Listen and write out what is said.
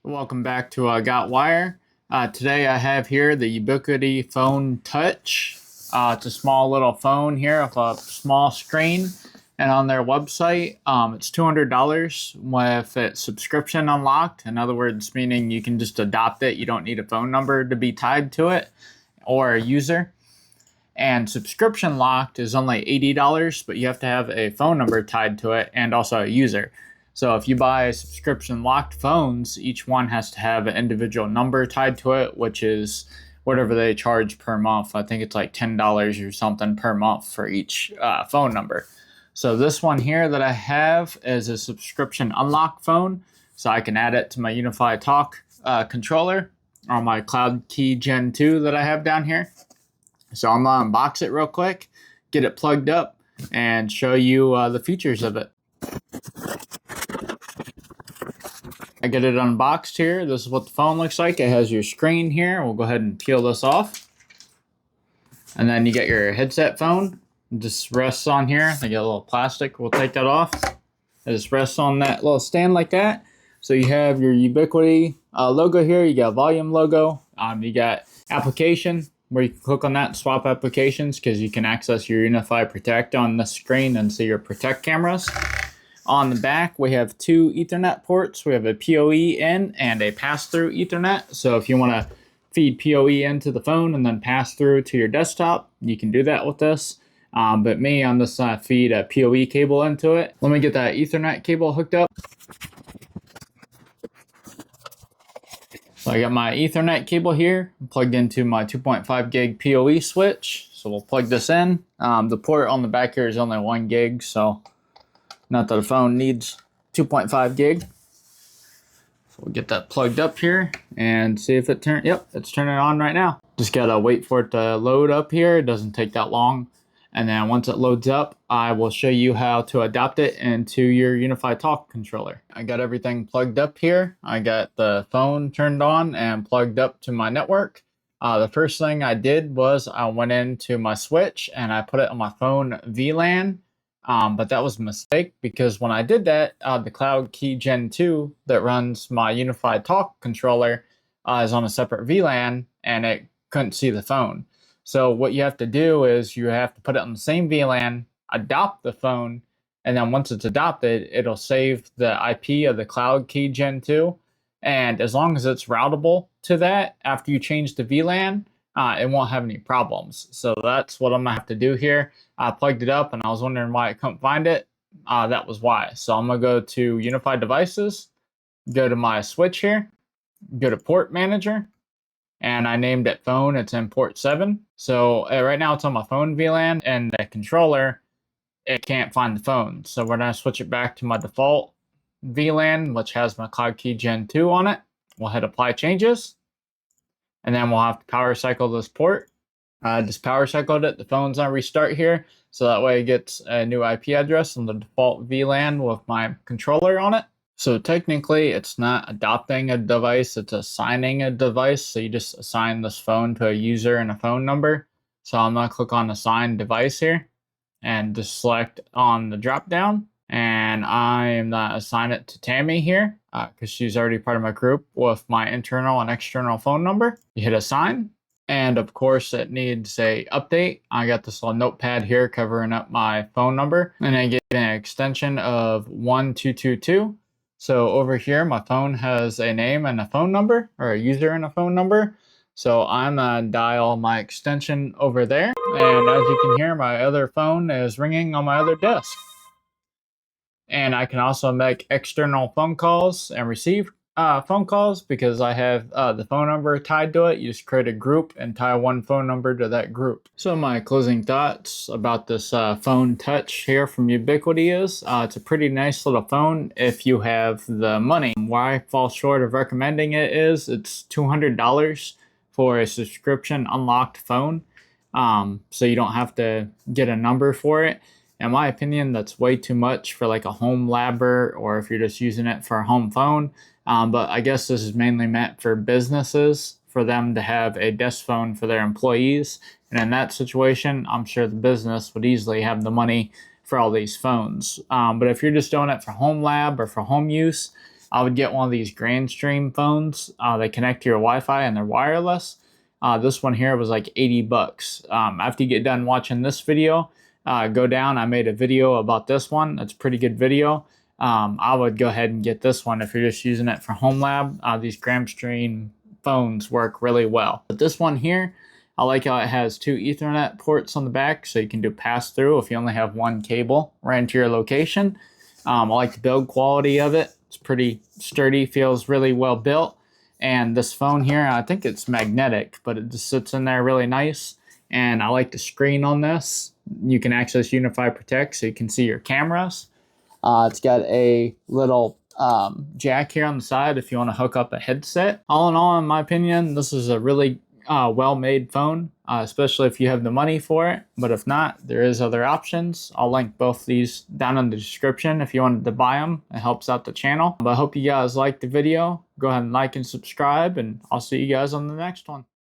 Welcome back to GotWire. Today I have here the Ubiquiti Phone Touch. It's a small little phone here with a small screen, and on their website, it's $200 with its subscription unlocked. In other words, meaning you can just adopt it. You don't need a phone number to be tied to it or a user. And subscription locked is only $80, but you have to have a phone number tied to it and also a user. So if you buy subscription locked phones, each one has to have an individual number tied to it, which is whatever they charge per month. I think it's like $10 or something per month for each phone number. So this one here that I have is a subscription unlock phone. So I can add it to my Unified Talk controller or my Cloud Key Gen 2 that I have down here. So I'm going to unbox it real quick, get it plugged up, and show you the features of it. I get it unboxed here. This is what the phone looks like. It has your screen here. We'll go ahead and peel this off. And then you get your headset phone. It just rests on here. They get a little plastic. We'll take that off. It just rests on that little stand like that. So you have your Ubiquiti logo here. You got volume logo. You got application, where you can click on that and swap applications because you can access your Unified Protect on the screen and see your Protect cameras. On the back, we have two Ethernet ports. We have a PoE in and a pass-through Ethernet. So if you want to feed PoE into the phone and then pass through to your desktop, you can do that with this. But me, on this feed a PoE cable into it. Let me get that Ethernet cable hooked up. So I got my Ethernet cable here plugged into my 2.5 gig PoE switch. So we'll plug this in. The port on the back here is only 1 gig, so not that the phone needs 2.5 gig. So we'll get that plugged up here and see if it turns. Yep, it's turning on right now. Just gotta wait for it to load up here. It doesn't take that long. And then once it loads up, I will show you how to adopt it into your Unified Talk controller. I got everything plugged up here. I got the phone turned on and plugged up to my network. The first thing I did was I went into my switch and I put it on my phone VLAN. But that was a mistake because when I did that, the Cloud Key Gen 2 that runs my Unified Talk controller is on a separate VLAN and it couldn't see the phone. So what you have to do is you have to put it on the same VLAN, adopt the phone, and then once it's adopted, it'll save the IP of the Cloud Key Gen 2. And as long as it's routable to that after you change the VLAN, it won't have any problems. So that's what I'm gonna have to do here. I plugged it up and I was wondering why I couldn't find it. That was why. So I'm gonna go to Unified Devices, go to my switch here, go to Port Manager, and I named it Phone. It's in port 7. So right now it's on my phone VLAN, and the controller, it can't find the phone. So we're gonna switch it back to my default VLAN, which has my Cloud Key Gen 2 on it. We'll hit Apply Changes. And then we'll have to power cycle this port. I just power cycled it. The phone's on restart here. So that way it gets a new IP address on the default VLAN with my controller on it. So technically it's not adopting a device, it's assigning a device. So you just assign this phone to a user and a phone number. So I'm gonna click on Assign Device here and just select on the drop down. And I am gonna assign it to Tammy here because she's already part of my group with my internal and external phone number. You hit Assign. And of course it needs a update. I got this little notepad here covering up my phone number. And I get an extension of 1222. So over here, my phone has a name and a phone number, or a user and a phone number. So I'm gonna dial my extension over there. And as you can hear, my other phone is ringing on my other desk. And I can also make external phone calls and receive phone calls because I have the phone number tied to it. You just create a group and tie one phone number to that group. So my closing thoughts about this phone touch here from Ubiquiti is it's a pretty nice little phone if you have the money. Why I fall short of recommending it is it's $200 for a subscription unlocked phone. So you don't have to get a number for it. In my opinion, that's way too much for like a home labber or if you're just using it for a home phone. But I guess this is mainly meant for businesses, for them to have a desk phone for their employees. And in that situation, I'm sure the business would easily have the money for all these phones. But if you're just doing it for home lab or for home use, I would get one of these Grandstream phones. They connect to your Wi-Fi and they're wireless. This one here was like 80 bucks. After you get done watching this video, go down. I made a video about this one. It's a pretty good video. I would go ahead and get this one if you're just using it for home lab. These Grandstream phones work really well. But this one here, I like how it has 2 Ethernet ports on the back, so you can do pass-through if you only have one cable right into your location. I like the build quality of it. It's pretty sturdy, feels really well built. And this phone here, I think it's magnetic, but it just sits in there really nice. And I like the screen on this. You can access Unify Protect so you can see your cameras. It's got a little jack here on the side if you want to hook up a headset. All in all, in my opinion, this is a really well-made phone, especially if you have the money for it. But if not, there is other options. I'll link both these down in the description if you wanted to buy them. It helps out the channel. But I hope you guys liked the video. Go ahead and like and subscribe, and I'll see you guys on the next one.